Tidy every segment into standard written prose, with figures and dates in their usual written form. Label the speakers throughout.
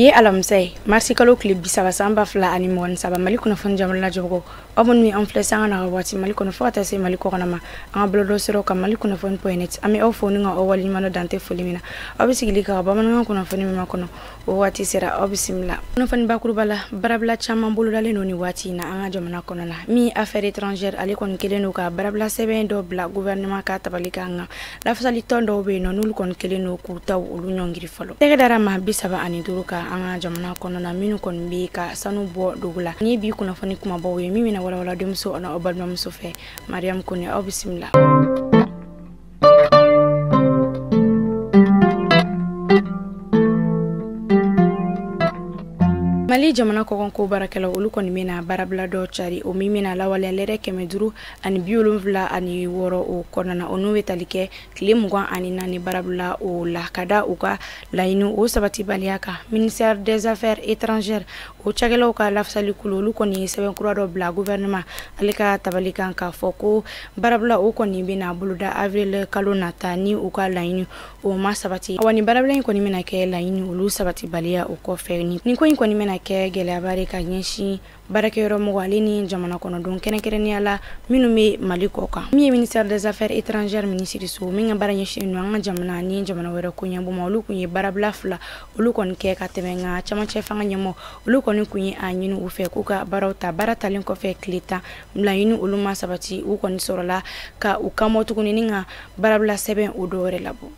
Speaker 1: Bi alamsay marsi kalo clip bisaba samba fla ani mon saba mali kono fon jamal la jogo abon mi enfle sanga na wati mali kono fota se mali ko na ma blodo sero kam mali kono fon point ami o foni nga o wali mano dante folimina obisigili ka ba man kono foni mi makono o wati sera obisimla kono fon bakuru bala barabla chama mbulu dale noni wati na anga jamana kono na mi affaire étrangère ali kon keleno ka barabla seben do bla gouvernement ka tabalika nga la fasali tondo be no nul kon keleno ku taw ulu nyongiri folo tege dara ma bisaba ani duruka anga jamana kono na minu kon bi ka sanu bo dugula ni bi kuna fani kuma bo we mimi na wala demso ona obal mam sofe mariam kone o bismillah Mali jamana ko gonko barakela ulu kon mina barabla do chari o mimina la wala lere kemeduru ani biolum vla ani woro o konana onu wetalike klim gwan ani nani barabla o la kada uka lainu o sabati baliaka ministère des affaires étrangères o chagelo ka lafsali kululu koni seben kura do bla gouvernement alika tabalika ka foko barabla o koni bina buluda avril kalona tani uka lainu o ma sabati awani barabla koni mina ke lainu ulu sabati balia o ko feni ni koni mina ke gele abare ka nyeshi barake ro mo walini jamana kono don kene ni ala minumi maliko ka mi ministère des affaires étrangères ministre so mi ngabara nyeshi no nga jamana ni jamana wera ko nyambu mawlu kunyi barabla fla ulu kon ke ka temenga chama chefa nga nyamo ulu kon kunyi anyinu ufe kuka barota baratalin ko fe klita mlayinu ulu masabati u kon sorola ka ukamotu kunini nga barabla seben udore labo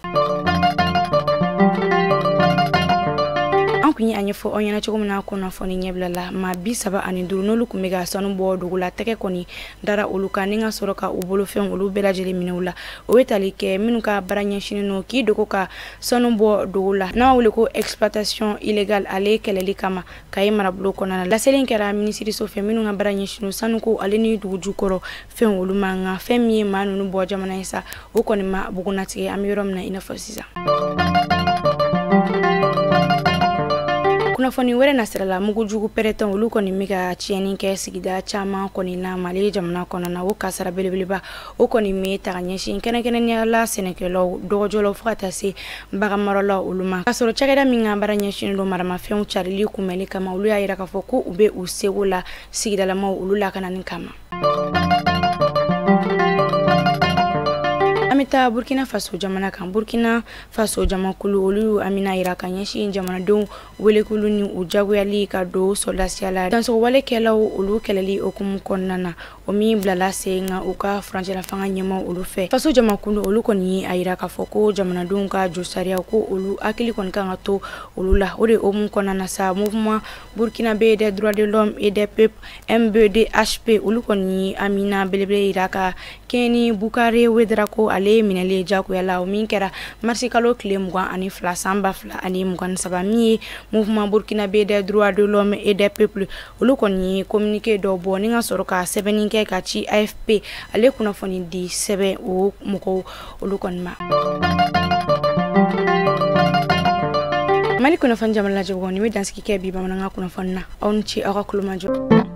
Speaker 1: kunyi anyefo onyana chogumna kono foni nyeblala ma bisaba ani duru no luku mega sonu bo dugula teke koni dara uluka ninga soroka ubulu fen ulu bela jeli minula o wetalike minuka baranya shinino ki dokoka sonu bo dugula na wule ko exploitation illégale ale keleli kama kay marablo kona la selinkera ministre so fe minunga baranya shinu sanuko aleni dugu koro fen ulu manga femi manu no bo jamana isa o koni ma bugunati amirom na inafosisa kuna foni were nasrala mugujugu pereton ulu koni miga chieni ke sigida chama koni na mali jamana kono na wo kasara belebeleba o koni me taganyeshi kene ni la senekelo dojolo fata se bagamarolo uluma kasoro chagada minga baranyeshi ndo marama fion charili kumeli kama ulu ya ira kafoko ube usegula sigida la ma ulula kana nkama amita Burkina Faso jamana kan Burkina Faso jama kulu olu amina iraka nyeshi jamana don wele kulu ni ujagu yali ka do solasiala danso wale kela olu keleli okum konnana omi blala senga uka frangela fanga nyama olu fe Faso jama kulu olu koni airaka foko jamana don ka josaria ko olu akili kon kan to olu la ore omun konnana sa mouvement Burkina be des droits de l'homme et des peuples MBDHP olu koni amina belebele iraka keni bukare wedrako ale minale jako yala o minkera marsi kalo klem gwa ani fla samba fla ani mugwan sabami mouvement Burkina be des droits de l'homme et des peuples olu koni communiqué do boni nga soroka sebeninke ka ci AFP ale kuna foni di sebe o muko olu kon ma mali kuna fon jamala jogo ni mi danski ke bi ba nga kuna fonna on ci aka kuluma jogo